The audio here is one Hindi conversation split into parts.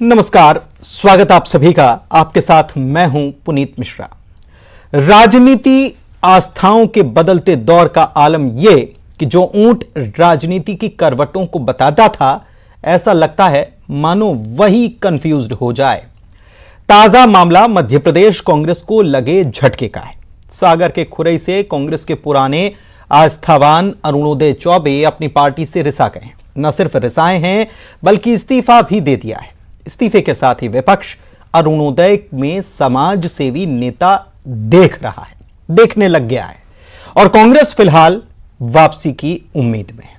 नमस्कार, स्वागत आप सभी का। आपके साथ मैं हूं पुनीत मिश्रा। राजनीति आस्थाओं के बदलते दौर का आलम यह कि जो ऊंट राजनीति की करवटों को बताता था, ऐसा लगता है मानो वही कंफ्यूज्ड हो जाए। ताजा मामला मध्य प्रदेश कांग्रेस को लगे झटके का है। सागर के खुरई से कांग्रेस के पुराने आस्थावान अरुणोदय चौबे अपनी पार्टी से रिसा गए। न सिर्फ रिसाए हैं बल्कि इस्तीफा भी दे दिया है। इस्तीफे के साथ ही विपक्ष अरुणोदय में समाज सेवी नेता देखने लग गया है और कांग्रेस फिलहाल वापसी की उम्मीद में है।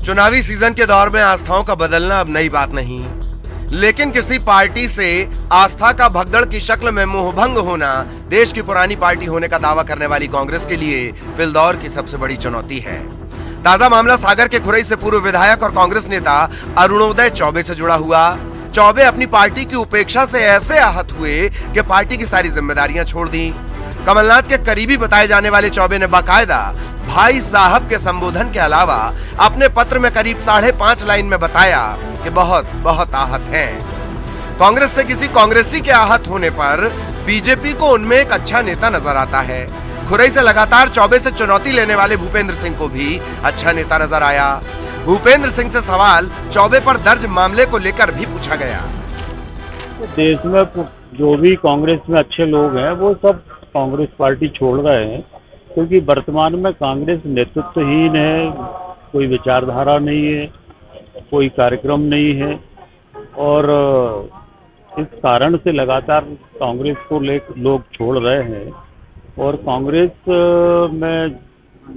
चुनावी सीजन के दौर में आस्थाओं का बदलना अब नई बात नहीं, लेकिन किसी पार्टी से आस्था का भगदड़ की शक्ल में मोहभंग होना देश की पुरानी पार्टी होने का दावा करने वाली कांग्रेस के लिए फिलदौर की सबसे बड़ी चुनौती है। ताजा मामला सागर के खुरई से पूर्व विधायक और कांग्रेस नेता अरुणोदय चौबे से जुड़ा हुआ। चौबे अपनी पार्टी की उपेक्षा से ऐसे आहत हुए कि पार्टी की सारी जिम्मेदारियां छोड़ दी। कमलनाथ के करीबी बताए जाने वाले चौबे ने बाकायदा भाई साहब के संबोधन के अलावा अपने पत्र में करीब 5.5 लाइन में बताया कि बहुत आहत हैं। कांग्रेस से किसी कांग्रेसी के आहत होने पर बीजेपी को उनमें एक अच्छा नेता नजर आता है। खुरई से लगातार चौबे से चुनौती लेने वाले भूपेंद्र सिंह को भी अच्छा नेता नजर आया। भूपेंद्र सिंह से सवाल चौबे पर दर्ज मामले को लेकर भी पूछा गया। देश में जो भी कांग्रेस में अच्छे लोग हैं वो सब कांग्रेस पार्टी छोड़ रहे हैं, क्योंकि वर्तमान में कांग्रेस नेतृत्वहीन है, कोई विचारधारा नहीं है, कोई कार्यक्रम नहीं है और इस कारण से लगातार कांग्रेस को लोग छोड़ रहे हैं। और कांग्रेस में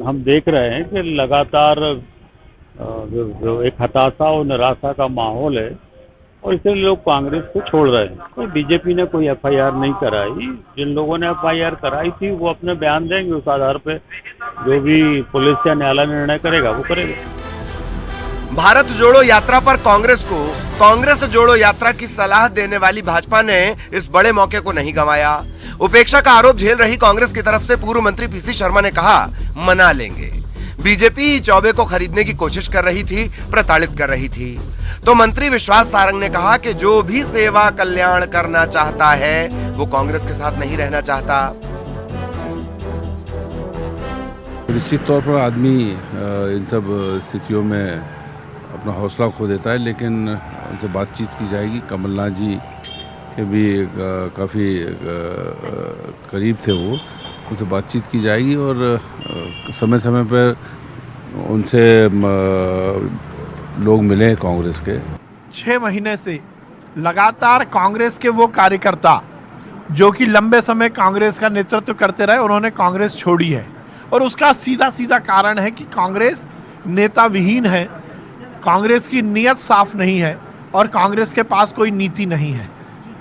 हम देख रहे हैं कि लगातार जो एक हताशा और निराशा का माहौल है और इसलिए लोग कांग्रेस को छोड़ रहे हैं। तो बीजेपी ने कोई एफआईआर नहीं कराई। जिन लोगों ने एफआईआर कराई थी वो अपने बयान देंगे, उस आधार पे जो भी पुलिस या न्यायालय निर्णय करेगा वो करेगा। भारत जोड़ो यात्रा पर कांग्रेस को कांग्रेस जोड़ो यात्रा की सलाह देने वाली भाजपा ने इस बड़े मौके को नहीं गंवाया। उपेक्षा का आरोप झेल रही कांग्रेस की तरफ से पूर्व मंत्री पीसी शर्मा ने कहा, मना लेंगे। बीजेपी ही चौबे को खरीदने की कोशिश कर रही थी, प्रताड़ित कर रही थी। तो मंत्री विश्वास सारंग ने कहा कि जो भी सेवा कल्याण करना चाहता है वो कांग्रेस के साथ नहीं रहना चाहता। निश्चित तौर पर आदमी इन सब स्थितियों में अपना हौसला खो देता है, लेकिन उनसे बातचीत की जाएगी। कमलनाथ जी के भी काफ़ी करीब थे, वो उनसे बातचीत की जाएगी और समय समय पर उनसे लोग मिले कांग्रेस के। 6 महीने से लगातार कांग्रेस के वो कार्यकर्ता जो कि लंबे समय कांग्रेस का नेतृत्व करते रहे, उन्होंने कांग्रेस छोड़ी है और उसका सीधा कारण है कि कांग्रेस नेता विहीन है, कांग्रेस की नीयत साफ नहीं है और कांग्रेस के पास कोई नीति नहीं है।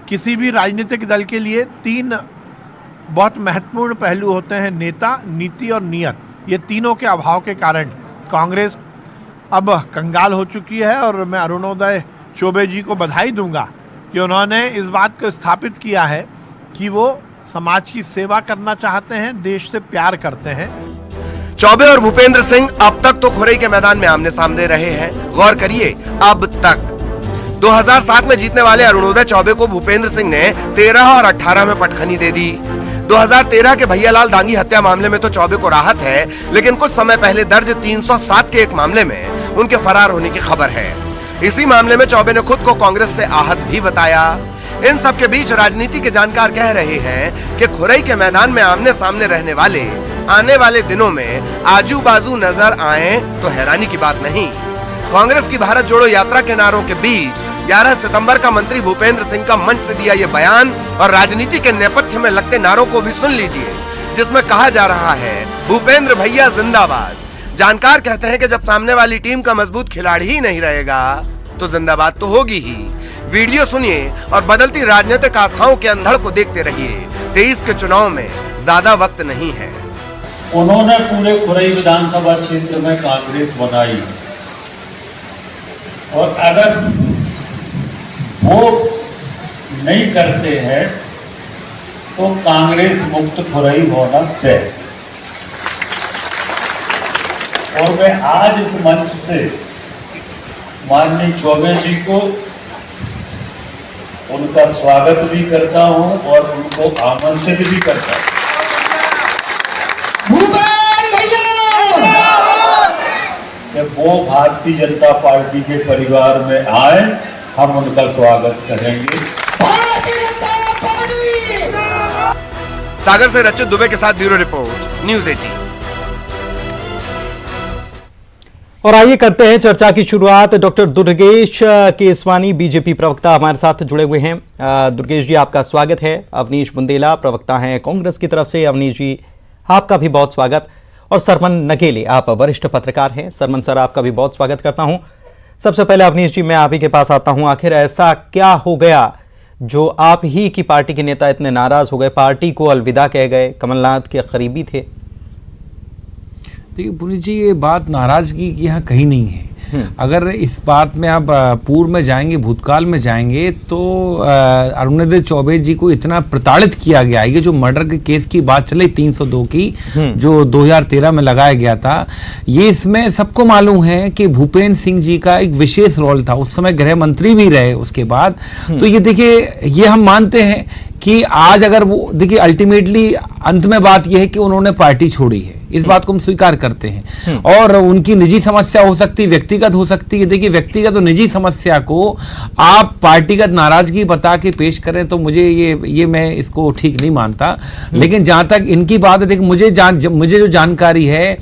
किसी भी राजनीतिक दल के लिए 3 बहुत महत्वपूर्ण पहलू होते हैं, नेता, नीति और नियत। ये तीनों के अभाव के कारण कांग्रेस अब कंगाल हो चुकी है और मैं अरुणोदय चौबे जी को बधाई दूंगा कि उन्होंने इस बात को स्थापित किया है कि वो समाज की सेवा करना चाहते हैं, देश से प्यार करते हैं। चौबे और भूपेंद्र सिंह अब तक तो खुरई के मैदान में आमने सामने रहे हैं। गौर करिए, अब तक 2007 में जीतने वाले अरुणोदय चौबे को भूपेंद्र सिंह ने 13 और 18 में पटखनी दे दी। 2013 के भैयालाल दांगी हत्या मामले में तो चौबे को राहत है, लेकिन कुछ समय पहले दर्ज 307 के एक मामले में उनके फरार होने की खबर है। इसी मामले में चौबे ने खुद को कांग्रेस से आहत भी बताया। इन सब के बीच राजनीति के जानकार कह रहे हैं कि खुरई के मैदान में आमने सामने रहने वाले आने वाले दिनों में आजू बाजू नजर आए तो हैरानी की बात नहीं। कांग्रेस की भारत जोड़ो यात्रा के नारों के बीच 11 सितंबर का मंत्री भूपेंद्र सिंह का मंच से दिया ये बयान और राजनीति के नेपथ्य में लगते नारों को भी सुन लीजिए, जिसमें कहा जा रहा है, भूपेंद्र भैया जिंदाबाद। जानकार कहते हैं कि जब सामने वाली टीम का मजबूत खिलाड़ी ही नहीं रहेगा तो जिंदाबाद तो होगी ही। वीडियो सुनिए और बदलती राजनीतिक आस्थाओं के अंधड़ को देखते रहिए। 23 के चुनाव में ज्यादा वक्त नहीं है। उन्होंने पूरे खुरई विधानसभा क्षेत्र में कांग्रेस बनाई और अगर वो नहीं करते हैं तो कांग्रेस मुक्त खुराई होना तय। और मैं आज इस मंच से माननीय चौबे जी को उनका स्वागत भी करता हूं और उनको आमंत्रित भी करता हूं कि वो भारतीय जनता पार्टी के परिवार में आए, हम उनका स्वागत करेंगे। सागर से रचित दुबे के साथ ब्यूरो रिपोर्ट, न्यूज़ 18। और आइए करते हैं चर्चा की शुरुआत। डॉक्टर दुर्गेश केसवानी बीजेपी प्रवक्ता हमारे साथ जुड़े हुए हैं। दुर्गेश जी, आपका स्वागत है। अवनीश बुंदेला प्रवक्ता हैं कांग्रेस की तरफ से। अवनीश जी, आपका भी बहुत स्वागत। और सरमन नगेले, आप वरिष्ठ पत्रकार हैं। सरमन सर, आपका भी बहुत स्वागत करता हूं। सबसे पहले अवनीश जी, मैं आप ही के पास आता हूं। आखिर ऐसा क्या हो गया जो आप ही की पार्टी के नेता इतने नाराज हो गए, पार्टी को अलविदा कह गए, कमलनाथ के करीबी थे? देखिए पुनीत जी, ये बात नाराजगी की यहाँ कहीं नहीं है। अगर इस बात में आप पूर्व में जाएंगे, भूतकाल में जाएंगे, तो अरुणोदय चौबे जी को इतना प्रताड़ित किया गया है। ये जो मर्डर के केस की बात चली 302 की, जो 2013 में लगाया गया था, ये इसमें सबको मालूम है कि भूपेंद्र सिंह जी का एक विशेष रोल था। उस समय गृह मंत्री भी रहे उसके बाद। तो ये देखिए, ये हम मानते हैं कि आज अगर वो देखिए, अल्टीमेटली अंत में बात यह है कि उन्होंने पार्टी छोड़ी है, इस बात को हम स्वीकार करते हैं। और उनकी निजी समस्या हो सकती है, व्यक्तिगत हो सकती है। देखिए, व्यक्तिगत और निजी समस्या को आप पार्टीगत नाराजगी बता के पेश करें तो मुझे ये मैं इसको ठीक नहीं मानता। लेकिन जहां तक इनकी बात है, देखिए मुझे जो जानकारी है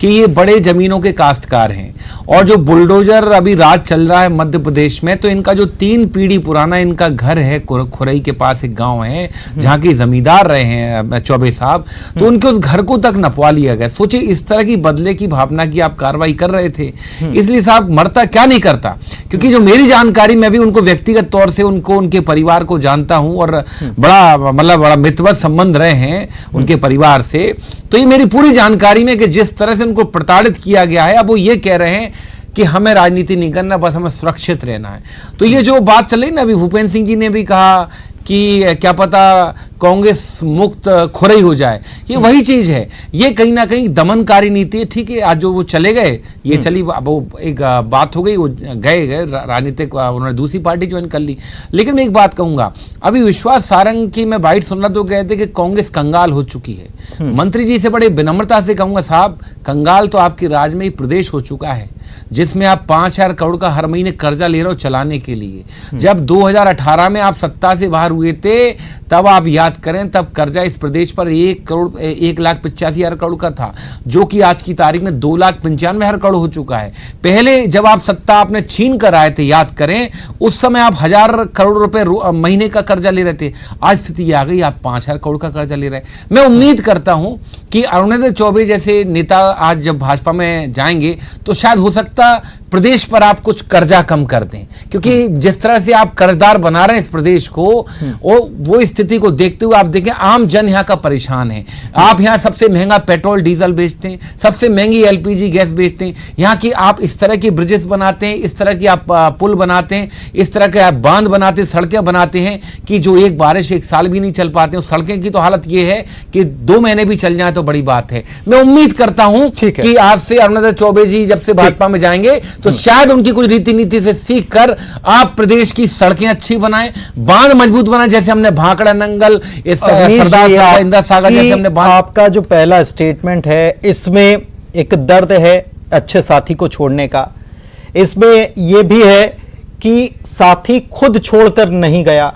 कि ये बड़े जमीनों के काश्तकार हैं और जो बुलडोजर अभी राज चल रहा है मध्य प्रदेश में, तो इनका जो 3 पीढ़ी पुराना इनका घर है, खुरई के पास एक गांव है जहां के जमींदार रहे हैं चौबे साहब, तो उनके उस घर को तक नपवा लिया गया। सोचिए, इस तरह की बदले की भावना की आप कार्रवाई कर रहे थे। इसलिए साहब मरता क्या नहीं करता, क्योंकि जो मेरी जानकारी, मैं भी उनको व्यक्तिगत तौर से उनके परिवार को जानता हूं और बड़ा मित्रवत संबंध रहे हैं उनके परिवार से। तो ये मेरी पूरी जानकारी में कि जिस तरह से उनको प्रताड़ित किया गया है, अब वो ये कह रहे हैं कि हमें राजनीति नहीं करना, बस हमें सुरक्षित रहना है। तो ये जो बात चल रही ना, अभी भूपेंद्र सिंह जी ने भी कहा कि क्या पता कांग्रेस मुक्त खुरई हो जाए, ये वही चीज है। ये कहीं ना कहीं दमनकारी नीति है। ठीक है, आज जो वो चले गए, ये चली, अब वो एक बात हो गई, वो गए राजनीतिक, उन्होंने दूसरी पार्टी ज्वाइन कर ली। लेकिन मैं एक बात कहूंगा, अभी विश्वास सारंग की मैं बाइट सुन रहा तो कहते कि कांग्रेस कंगाल हो चुकी है। मंत्री जी से बड़े विनम्रता से कहूंगा, साहब कंगाल तो आपके राज में ही प्रदेश हो चुका है, जिसमें आप 5,000 करोड़ का हर महीने कर्जा ले रहे हो चलाने के लिए। जब 2018 में आप सत्ता से बाहर हुए थे, तब आप याद करें, तब कर्जा इस प्रदेश पर 1,85,000 करोड़ का था, जो कि आज की तारीख में 2,95,000 करोड़ हो चुका है। पहले जब आप सत्ता आपने छीन कर आए थे, याद करें, उस समय आप 1,000 करोड़ रुपए महीने का कर्जा ले रहे थे। आज स्थिति आ गई, आप 5,000 करोड़ का कर्जा ले रहे हैं। मैं उम्मीद करता हूं कि अरुणोदय चौबे जैसे नेता आज जब भाजपा में जाएंगे तो शायद हो सकता प्रदेश पर आप कुछ कर्जा कम कर दें, क्योंकि जिस तरह से आप कर्जदार बना रहे हैं इस प्रदेश को, वो स्थिति को देखते हुए आप देखें, आम जन यहाँ का परेशान है। आप यहाँ सबसे महंगा पेट्रोल डीजल बेचते हैं, सबसे महंगी LPG गैस बेचते हैं। यहाँ की आप इस तरह की ब्रिजेस बनाते हैं, इस तरह की आप पुल बनाते हैं, इस तरह के आप बांध बनाते हैं, सड़कें बनाते हैं कि जो एक बारिश 1 साल भी नहीं चल पाते। उस सड़कें की तो हालत ये है कि 2 महीने भी चल जाए तो बड़ी बात है। मैं उम्मीद करता हूं कि आज से अरुणोदय चौबे जी जब से भाजपा में जाएंगे तो शायद उनकी कुछ रीति नीति से सीख कर आप प्रदेश की सड़कें अच्छी बनाएं, बांध मजबूत बनाएं, जैसे हमने भाखड़ा नंगल, सरदार इंदिरा सागर जैसे हमने बांध। आपका जो पहला स्टेटमेंट है, इसमें एक दर्द है अच्छे साथी को छोड़ने का, इसमें यह भी है कि साथी खुद छोड़कर नहीं गया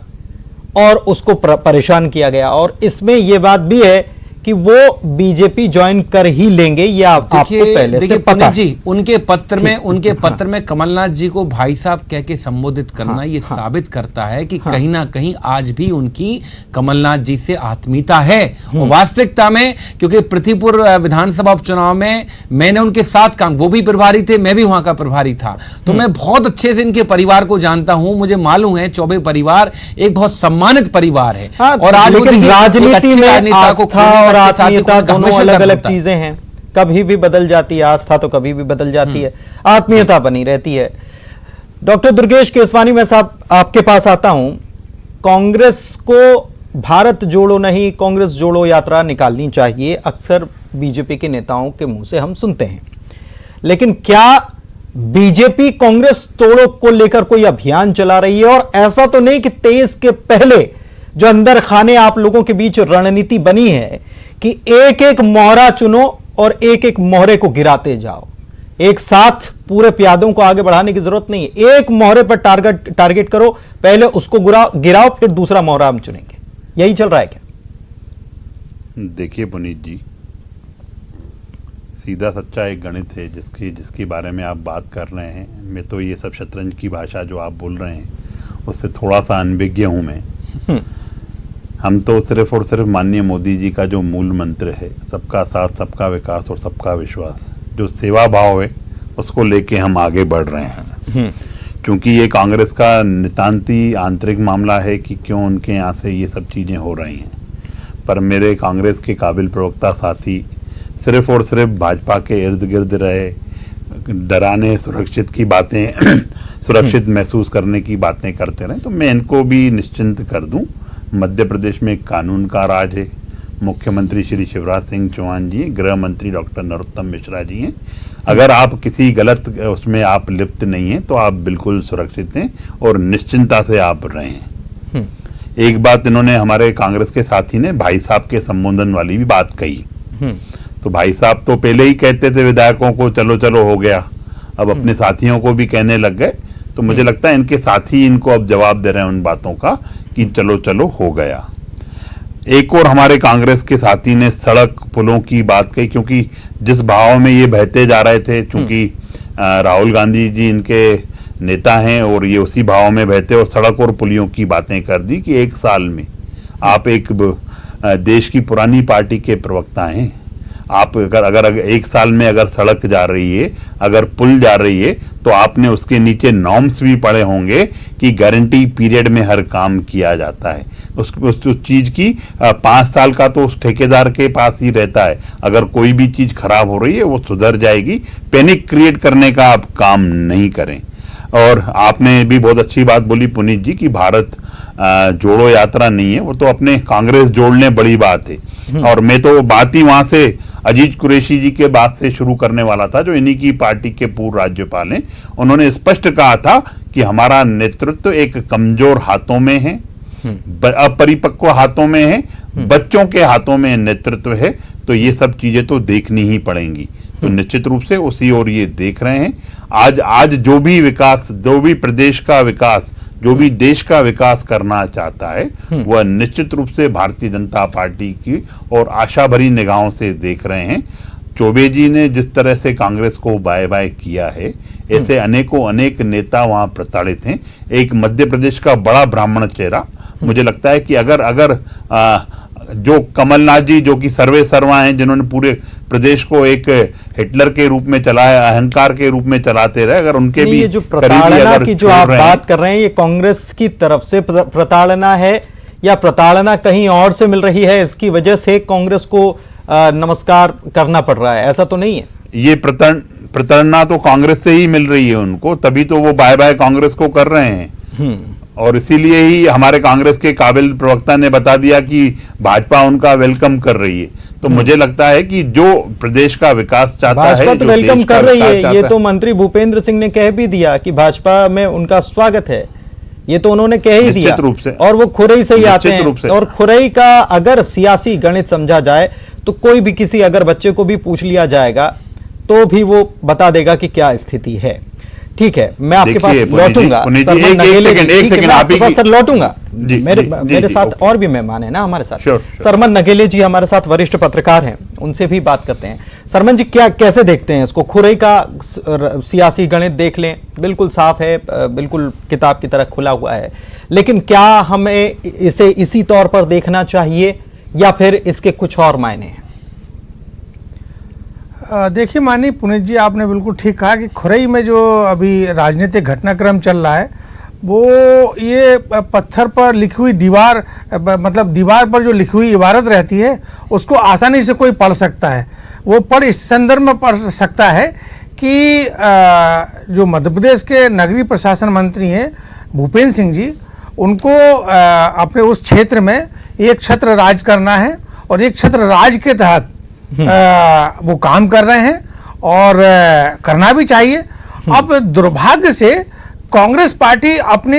और उसको परेशान किया गया, और इसमें यह बात भी है कि वो बीजेपी ज्वाइन कर ही लेंगे, ये आपको पहले से पता है। जी, उनके पत्र में कमलनाथ जी को भाई साहब कह के संबोधित करना ये साबित करता है कि कहीं ना कहीं आज भी उनकी कमलनाथ जी से आत्मीयता है। और वास्तविकता में, क्योंकि पृथ्वीपुर विधानसभा उपचुनाव में मैंने उनके साथ काम, वो भी प्रभारी थे, मैं भी वहां का प्रभारी था, तो मैं बहुत अच्छे से इनके परिवार को जानता हूं। मुझे मालूम है चौबे परिवार एक बहुत सम्मानित परिवार है। और आज राजनीति में और आत्मीयता दोनों अलग अलग चीजें हैं, कभी भी बदल जाती है। आस्था तो कभी भी बदल जाती है, आत्मीयता बनी रहती है। डॉक्टर दुर्गेश केसवानी, मैं साहब आपके पास आता हूं। कांग्रेस को भारत जोड़ो नहीं कांग्रेस जोड़ो यात्रा निकालनी चाहिए, अक्सर बीजेपी के नेताओं के मुंह से हम सुनते हैं। लेकिन क्या बीजेपी कांग्रेस तोड़ो को लेकर कोई अभियान चला रही है? और ऐसा तो नहीं कि 23 के पहले जो अंदर खाने आप लोगों के बीच रणनीति बनी है कि एक एक मोहरा चुनो और एक एक मोहरे को गिराते जाओ, एक साथ पूरे प्यादों को आगे बढ़ाने की जरूरत नहीं है। एक मोहरे पर टारगेट करो, पहले उसको गिराओ, फिर दूसरा मोहरा हम चुनेंगे। यही चल रहा है क्या? देखिए पुनीत जी, सीधा सच्चा एक गणित है जिसके बारे में आप बात कर रहे हैं। मैं तो ये सब शतरंज की भाषा जो आप बोल रहे हैं उससे थोड़ा सा अनभिज्ञ हूं मैं। हम तो सिर्फ और सिर्फ माननीय मोदी जी का जो मूल मंत्र है, सबका साथ, सबका विकास और सबका विश्वास, जो सेवा भाव है, उसको लेके हम आगे बढ़ रहे हैं। क्योंकि ये कांग्रेस का नितांती आंतरिक मामला है कि क्यों उनके यहाँ से ये सब चीज़ें हो रही हैं। पर मेरे कांग्रेस के काबिल प्रवक्ता साथी सिर्फ और सिर्फ भाजपा के इर्द गिर्द रहे, डराने, सुरक्षित की बातें सुरक्षित महसूस करने की बातें करते रहे, तो मैं इनको भी निश्चिंत कर दूं। मध्य प्रदेश में कानून का राज है, मुख्यमंत्री श्री शिवराज सिंह चौहान जी, गृह मंत्री डॉक्टर नरोत्तम मिश्रा जी हैं। अगर आप किसी गलत उसमें आप लिप्त नहीं हैं तो आप बिल्कुल सुरक्षित हैं और निश्चिंता से आप रहें। एक बात इन्होंने, हमारे कांग्रेस के साथी ने भाई साहब के संबोधन वाली भी बात कही। तो भाई साहब तो पहले ही कहते थे विधायकों को चलो चलो हो गया, अब अपने साथियों को भी कहने लग गए। तो मुझे लगता है इनके साथी इनको अब जवाब दे रहे हैं उन बातों का कि चलो चलो हो गया। एक और हमारे कांग्रेस के साथी ने सड़क पुलों की बात कही, क्योंकि जिस भाव में ये बहते जा रहे थे, क्योंकि राहुल गांधी जी इनके नेता हैं और ये उसी भाव में बहते और सड़क और पुलियों की बातें कर दी कि एक साल में आप एक देश की पुरानी पार्टी के प्रवक्ता हैं, आप अगर एक साल में अगर सड़क जा रही है, अगर पुल जा रही है, तो आपने उसके नीचे नॉर्म्स भी पढ़े होंगे कि गारंटी पीरियड में हर काम किया जाता है। उस चीज की 5 साल का तो उस ठेकेदार के पास ही रहता है। अगर कोई भी चीज खराब हो रही है वो सुधर जाएगी, पैनिक क्रिएट करने का आप काम नहीं करें। और आपने भी बहुत अच्छी बात बोली पुनीत जी कि भारत जोड़ो यात्रा नहीं है, वो तो अपने कांग्रेस जोड़ने बड़ी बात है। और मैं तो बात ही वहां से अजीज कुरैशी जी के बात से शुरू करने वाला था, जो इन्हीं की पार्टी के पूर्व राज्यपाल हैं। उन्होंने स्पष्ट कहा था कि हमारा नेतृत्व एक कमजोर हाथों में है, अपरिपक्व हाथों में है, बच्चों के हाथों में नेतृत्व है। तो ये सब चीजें तो देखनी ही पड़ेंगी। तो निश्चित रूप से उसी ओर ये देख रहे हैं। आज जो भी विकास, जो भी प्रदेश का विकास, जो भी देश का विकास करना चाहता है, वह निश्चित रूप से भारतीय जनता पार्टी की और आशा भरी निगाहों से देख रहे हैं। चौबे जी ने जिस तरह से कांग्रेस को बाय बाय किया है, ऐसे अनेक नेता वहां प्रताड़ित हैं। एक मध्य प्रदेश का बड़ा ब्राह्मण चेहरा, मुझे लगता है कि अगर जो कमलनाथ जी, जो कि सर्वे सर्वा हैं, जिन्होंने पूरे प्रदेश को एक हिटलर के रूप में चलाया, अहंकार के रूप में चलाते रहे, अगर उनके भी ये जो प्रताड़ना की जो आप बात कर रहे हैं, ये कांग्रेस की तरफ से प्रताड़ना है या प्रताड़ना कहीं और से मिल रही है, इसकी वजह से कांग्रेस को नमस्कार करना पड़ रहा है? ऐसा तो नहीं है। ये प्रताड़ना तो कांग्रेस से ही मिल रही है उनको, तभी तो वो बाय बाय कांग्रेस को कर रहे हैं। और इसीलिए ही हमारे कांग्रेस के काबिल प्रवक्ता ने बता दिया कि भाजपा उनका वेलकम कर रही है। तो मुझे लगता है कि जो प्रदेश का विकास चाहता है, भाजपा तो वेलकम कर रही है। ये तो मंत्री भूपेंद्र सिंह ने कह भी दिया कि भाजपा में उनका स्वागत है, ये तो उन्होंने कह ही दिया। रूप से। और वो खुरई से ही आते हैं। और खुरई का अगर सियासी गणित समझा जाए तो कोई भी किसी अगर बच्चे को भी पूछ लिया जाएगा तो भी वो बता देगा कि क्या स्थिति है। ठीक है, मैं आपके पास लौटूंगा, सर लौटूंगा। मेरे साथ और भी मेहमान है ना हमारे साथ। सरमन नगेले जी हमारे साथ वरिष्ठ पत्रकार हैं, उनसे भी बात करते हैं। सरमन जी, कैसे देखते हैं इसको? खुरई का सियासी गणित देख लें, बिल्कुल साफ है, बिल्कुल किताब की तरह खुला हुआ है, लेकिन क्या हमें इसे इसी तौर पर देखना चाहिए या फिर इसके कुछ और मायने हैं? देखिए माननीय पुनीत जी, आपने बिल्कुल ठीक कहा कि खुरई में जो अभी राजनीतिक घटनाक्रम चल रहा है, वो ये पत्थर पर लिखी हुई दीवार, मतलब दीवार पर जो लिखी हुई इबारत रहती है उसको आसानी से कोई पढ़ सकता है। वो पढ़ इस संदर्भ में पढ़ सकता है कि जो मध्य प्रदेश के नगरीय प्रशासन मंत्री हैं भूपेंद्र सिंह जी, उनको अपने उस क्षेत्र में एक छत्र राज करना है और एक छत्र राज के तहत वो काम कर रहे हैं और करना भी चाहिए। अब दुर्भाग्य से कांग्रेस पार्टी अपने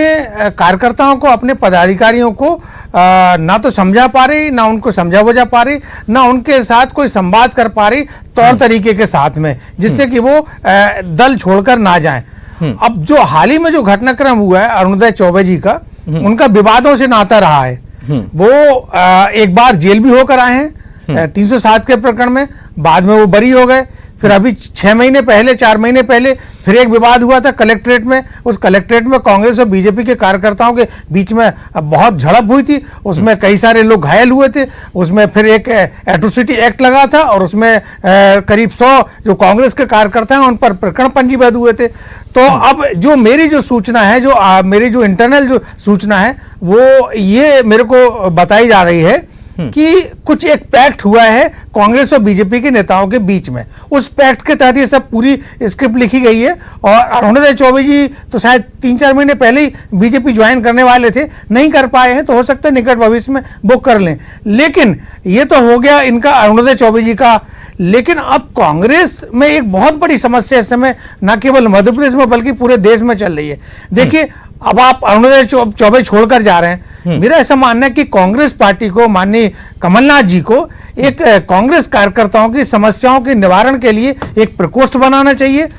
कार्यकर्ताओं को, अपने पदाधिकारियों को ना तो समझा पा रही, ना उनको समझा बुझा पा रही, ना उनके साथ कोई संवाद कर पा रही तौर तरीके के साथ में, जिससे कि वो दल छोड़कर ना जाएं। अब जो हाल ही में जो घटनाक्रम हुआ है अरुणोदय चौबे जी का, उनका विवादों से नाता रहा है। वो एक बार जेल भी होकर आए हैं 307 के प्रकरण में, बाद में वो बरी हो गए। फिर अभी 6 महीने पहले, 4 महीने पहले फिर एक विवाद हुआ था कलेक्ट्रेट में। उस कलेक्ट्रेट में कांग्रेस और बीजेपी के कार्यकर्ताओं के बीच में बहुत झड़प हुई थी, उसमें कई सारे लोग घायल हुए थे। उसमें फिर एक एट्रोसिटी एक्ट लगा था और उसमें करीब 100 जो कांग्रेस के कार्यकर्ता हैं उन पर प्रकरण पंजीबद्ध हुए थे। तो अब जो मेरी जो सूचना है, जो मेरी जो इंटरनल जो सूचना है, वो ये मेरे को बताई जा रही है कि कुछ एक पैक्ट हुआ है कांग्रेस और बीजेपी के नेताओं के बीच में। उस पैक्ट के तहत ये सब पूरी स्क्रिप्ट लिखी गई है। और अरुणोदय चौबे जी तो शायद 3-4 महीने पहले ही बीजेपी ज्वाइन करने वाले थे, नहीं कर पाए हैं, तो हो सकता है निकट भविष्य में वो कर लें। लेकिन ये तो हो गया इनका, अरुणोदय चौबे जी का। लेकिन अब कांग्रेस में एक बहुत बड़ी समस्या इस समय न केवल मध्य प्रदेश में बल्कि पूरे देश में चल रही है। देखिए, अब आप अरुणोदय चौबे छोड़कर जा रहे हैं। मेरा ऐसा मानना है कि कांग्रेस पार्टी को, माननीय कमलनाथ जी को, एक कांग्रेस कार्यकर्ताओं की समस्याओं के निवारण के लिए एक प्रकोष्ठ बनाना चाहिए,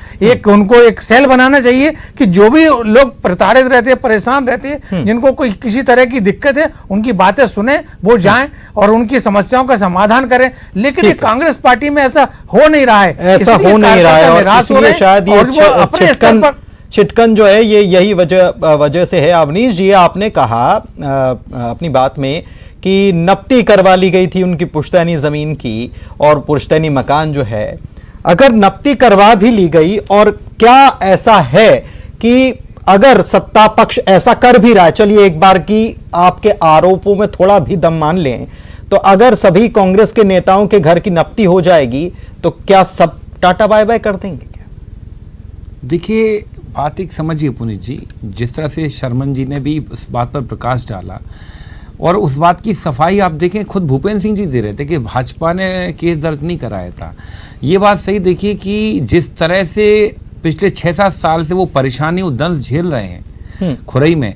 उनको एक सेल बनाना चाहिए कि जो भी लोग प्रताड़ित रहते हैं, परेशान रहते हैं, जिनको कोई किसी तरह की दिक्कत है, उनकी बातें सुने, वो जाएं और उनकी समस्याओं का समाधान करें। लेकिन ये कांग्रेस पार्टी में ऐसा हो नहीं रहा है, ऐसा हो नहीं रहा है और इसलिए शायद ये अपने स्तर पर चिटकन जो है ये यही वजह से है। अवनीश जी, आपने कहा अपनी बात में कि नपटी करवा ली गई थी उनकी पुश्तैनी जमीन की, और पुश्तैनी मकान जो है, अगर नपटी करवा भी ली गई, और क्या ऐसा है कि अगर सत्ता पक्ष ऐसा कर भी रहा है, चलिए एक बार की आपके आरोपों में थोड़ा भी दम मान लें, तो अगर सभी कांग्रेस के नेताओं के घर की नपटी हो जाएगी तो क्या सब टाटा बाय बाय कर देंगे? देखिए, बात एक समझिए पुनीत जी, जिस तरह से शर्मन जी ने भी उस बात पर प्रकाश डाला और उस बात की सफाई आप देखें, खुद भूपेंद्र सिंह जी दे रहे थे कि भाजपा ने केस दर्ज नहीं कराया था। ये बात सही देखिए कि जिस तरह से पिछले 6-7 साल से वो परेशानी, वो दंश झेल रहे हैं खुरई में,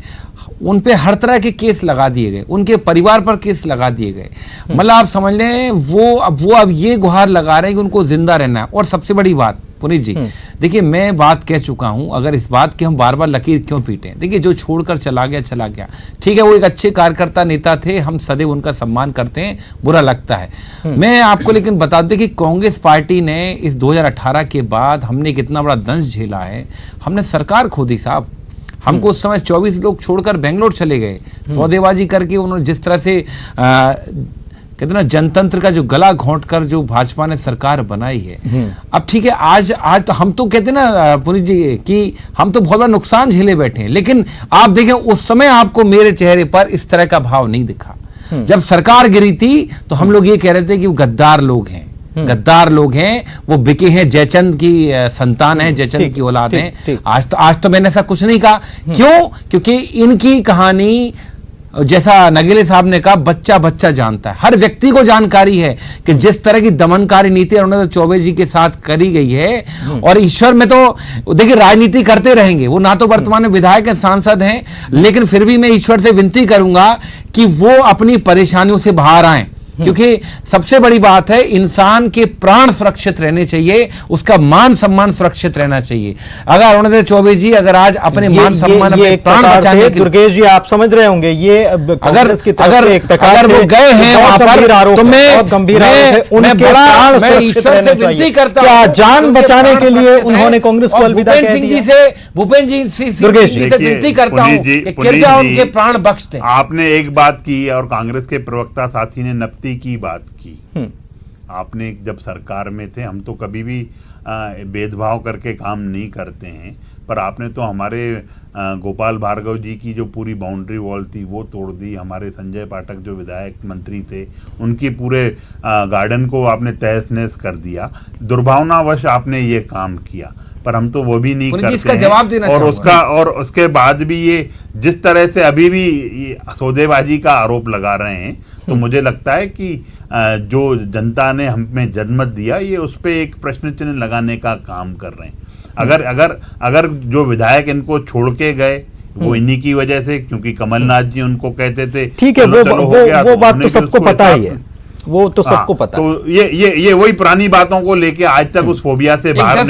उन पे हर तरह के केस लगा दिए गए, उनके परिवार पर केस लगा दिए गए। मतलब आप समझ लें वो अब ये गुहार लगा रहे हैं कि उनको जिंदा रहना है। और सबसे बड़ी बात पुनीत जी, देखिए मैं बात कह चुका हूं, अगर इस बात की हम बार बार लकीर क्यों पीटें? देखिए, जो छोड़कर चला गया, ठीक है, वो एक अच्छे कार्यकर्ता नेता थे, हम सदैव उनका सम्मान करते हैं, बुरा लगता है। मैं आपको लेकिन बता दूं कि कांग्रेस पार्टी ने इस 2018 के बाद हमने कितना बड़ा दंश झेला है। हमने सरकार खो दी साहब। हमको उस समय 24 लोग छोड़कर बेंगलोर चले गए, सौदेबाजी करके। उन्होंने जिस तरह से कहते ना जनतंत्र का जो गला घोंट कर जो भाजपा ने सरकार बनाई है। अब ठीक है, आज तो हम तो कहते ना पुनीत जी कि हम तो बहुत बड़ा नुकसान झेले बैठे हैं, लेकिन आप देखें उस समय आपको मेरे चेहरे पर इस तरह का भाव नहीं दिखा। जब सरकार गिरी थी तो हम लोग ये कह रहे थे कि वो गद्दार लोग हैं, गद्दार लोग हैं, वो बिके हैं, जयचंद की संतान है, जयचंद की औलाद है। आज तो मैंने ऐसा कुछ नहीं कहा। क्यों? क्योंकि इनकी कहानी, जैसा नगेले साहब ने कहा, बच्चा बच्चा जानता है। हर व्यक्ति को जानकारी है कि जिस तरह की दमनकारी नीति अरुणोदय चौबे जी के साथ करी गई है। और ईश्वर में तो देखिए राजनीति करते रहेंगे, वो ना तो वर्तमान में विधायक हैं, सांसद हैं, लेकिन फिर भी मैं ईश्वर से विनती करूंगा कि वो अपनी परेशानियों से बाहर आएं। क्योंकि सबसे बड़ी बात है, इंसान के प्राण सुरक्षित रहने चाहिए, उसका मान सम्मान सुरक्षित रहना चाहिए। अगर अरुणोदय चौबे जी अगर आज अपने मान सम्मान, अपने प्राण बचाने के, दुर्गेश जी आप समझ रहे होंगे, ये अगर वो गए हैं वहां पर, तो मैं ईश्वर से विनती करता हूं, जान बचाने के लिए उन्होंने कांग्रेस को अलविदा कह दिया। भूपेंद्र जी से विनती करता हूं कि कृपया उनके प्राण बख्श दें। आपने एक बात की और कांग्रेस के प्रवक्ता साथी ने नपती की बात की। आपने जब सरकार में थे, हम तो कभी भी भेदभाव करके काम नहीं करते हैं, पर आपने तो हमारे गोपाल भार्गव जी की जो पूरी बाउंड्री वॉल थी वो तोड़ दी। हमारे संजय पाठक जो विधायक मंत्री थे, उनकी पूरे गार्डन को आपने तहस नहस कर दिया। दुर्भावनावश आपने ये काम किया, पर हम तो वो भी नहीं पुनीत जी, करते इसका हैं। जवाब देना चाहूंगा। और उसके बाद भी ये जिस तरह से अभी भी ये सौदेबाजी का आरोप लगा रहे हैं, तो मुझे लगता है कि जो जनता ने हमें जनमत दिया, ये उस पे एक प्रश्न चिन्ह लगाने का काम कर रहे हैं। अगर जो विधायक इनको छोड़ के गए वो इन्हीं की वजह से, क्योंकि कमलनाथ जी उनको कहते थे ठीक है, वो बात तो सबको पता ही है, वो तो सबको पता। तो ये वही पुरानी बातों को लेके आज तक उस फोबिया से बाहर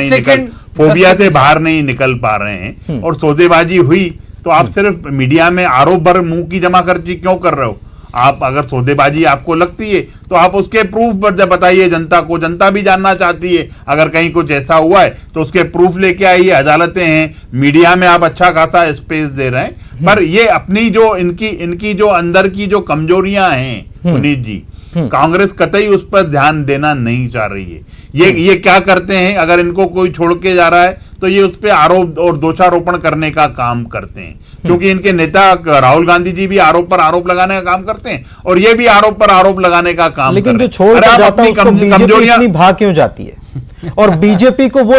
नहीं निकल पा रहे हैं। और सौदेबाजी हुई तो आप सिर्फ मीडिया में आरोप भर मुंह की जमा खर्ची क्यों कर रहे हो? आप अगर सौदेबाजी आपको लगती है तो आप उसके प्रूफ पर बताइए जनता को, जनता भी जानना चाहती है। अगर कहीं कुछ ऐसा हुआ है तो उसके प्रूफ लेके आइए, अदालतें हैं, मीडिया में आप अच्छा खासा स्पेस दे रहे हैं। पर ये अपनी जो इनकी जो अंदर की जो कमजोरियां हैं पुनीत जी, कांग्रेस कतई उस पर ध्यान देना नहीं चाह रही है। ये क्या करते हैं, अगर इनको कोई छोड़ के जा रहा है तो ये उस पर आरोप और दोषारोपण करने का काम करते हैं, क्योंकि इनके नेता राहुल गांधी जी भी आरोप पर आरोप लगाने का काम करते हैं और ये भी आरोप पर आरोप लगाने का काम करते हैं। लेकिन जो छोड़ के जाता है उसको बीजेपी इतनी भाग क्यों जाती है? और बीजेपी को वो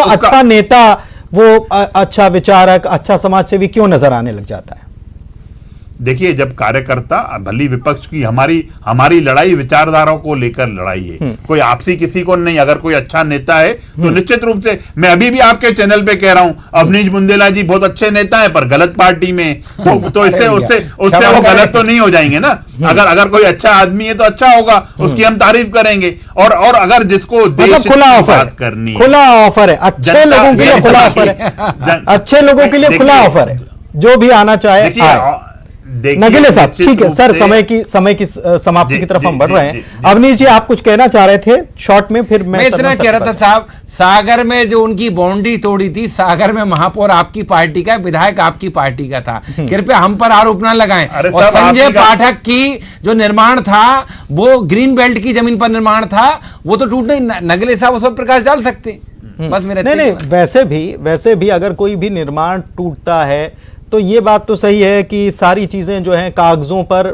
अच्छा नेता, वो अच्छा विचारक, अच्छा समाज सेवी क्यों नजर आने लग जाता है? देखिए, जब कार्यकर्ता, भली विपक्ष की हमारी लड़ाई विचारधाराओं को लेकर लड़ाई है, कोई आपसी किसी को नहीं। अगर कोई अच्छा नेता है तो निश्चित रूप से, मैं अभी भी आपके चैनल पे कह रहा हूं, अवनीश बुंदेला जी बहुत अच्छे नेता हैं पर गलत पार्टी में, तो इससे उससे वो गलत तो नहीं हो जाएंगे ना। अगर कोई अच्छा आदमी है तो अच्छा होगा, उसकी हम तारीफ करेंगे। और अगर जिसको देश की बात करनी है, खुला ऑफर है, अच्छे लोगों के लिए खुला ऑफर है, अच्छे लोगों के लिए खुला ऑफर है, जो भी आना चाहे। नगेले साहब, ठीक है सर, समय की समाप्ति की तरफ हम बढ़ रहे हैं। अवनीश जी, आप कुछ कहना चाह रहे थे शॉर्ट में, फिर मैं इतना कह रहा था साहब, सागर में जो उनकी बाउंड्री तोड़ी थी, सागर में महापौर आपकी पार्टी का, विधायक आपकी पार्टी का था, कृपया हम पर आरोप ना लगाएं। और संजय पाठक की जो निर्माण था वो ग्रीन बेल्ट की जमीन पर निर्माण था, वो तो टूट नहीं। नगेले साहब उस पर प्रकाश डाल सकते, बस मेरा नहीं, वैसे भी अगर कोई भी निर्माण टूटता है तो ये बात तो सही है कि सारी चीज़ें जो हैं कागज़ों पर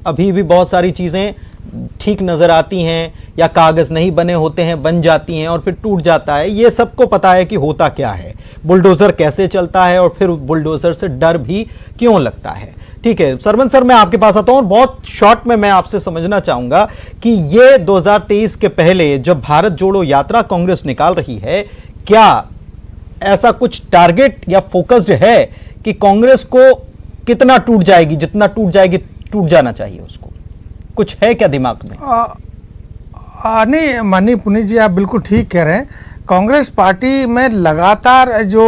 अभी भी बहुत सारी चीज़ें ठीक नज़र आती हैं, या कागज़ नहीं बने होते हैं, बन जाती हैं और फिर टूट जाता है। ये सबको पता है कि होता क्या है, बुलडोज़र कैसे चलता है और फिर बुलडोज़र से डर भी क्यों लगता है। ठीक है सरमन सर, मैं आपके पास आता हूँ और बहुत शॉर्ट में मैं आपसे समझना चाहूँगा कि ये 2023 के पहले जब भारत जोड़ो यात्रा कांग्रेस निकाल रही है, क्या ऐसा कुछ टारगेट या फोकस्ड है कि कांग्रेस को कितना टूट जाएगी, जितना टूट जाएगी टूट जाना चाहिए उसको, कुछ है क्या दिमाग में? नहीं माननीय पुनीत जी, आप बिल्कुल ठीक कह रहे हैं। कांग्रेस पार्टी में लगातार जो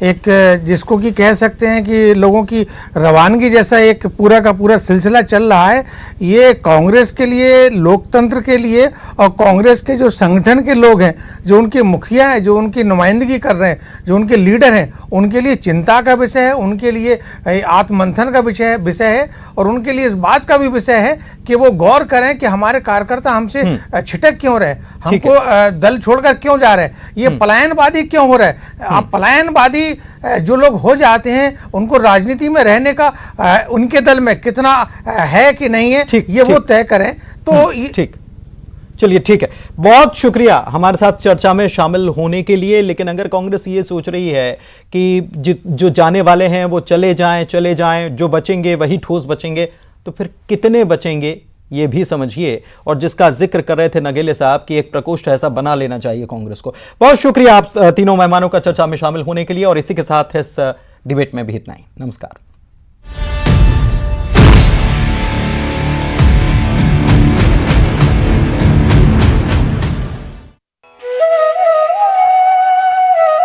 एक जिसको कि कह सकते हैं कि लोगों की रवानगी जैसा एक पूरा का पूरा सिलसिला चल रहा है, ये कांग्रेस के लिए, लोकतंत्र के लिए और कांग्रेस के जो संगठन के लोग हैं, जो उनके मुखिया हैं, जो उनकी नुमाइंदगी कर रहे हैं, जो उनके लीडर हैं, उनके लिए चिंता का विषय है, उनके लिए आत्ममंथन का विषय है और उनके लिए इस बात का भी विषय है कि वो गौर करें कि हमारे कार्यकर्ता हमसे छिटक क्यों रहे, हमको दल छोड़कर क्यों जा रहे हैं, ये पलायनवादी क्यों हो रहा है। आप पलायनवादी जो लोग हो जाते हैं उनको राजनीति में रहने का उनके दल में कितना है कि नहीं है, ये वो तय करें। तो ठीक, चलिए ठीक है, बहुत शुक्रिया हमारे साथ चर्चा में शामिल होने के लिए। लेकिन अगर कांग्रेस ये सोच रही है कि जो जाने वाले हैं वो चले जाएं, जो बचेंगे वही ठोस बचेंगे, तो फिर कितने बचेंगे ये भी समझिए। और जिसका जिक्र कर रहे थे नगेले साहब कि एक प्रकोष्ठ ऐसा बना लेना चाहिए कांग्रेस को। बहुत शुक्रिया आप तीनों मेहमानों का चर्चा में शामिल होने के लिए, और इसी के साथ इस डिबेट में भी इतना ही। नमस्कार।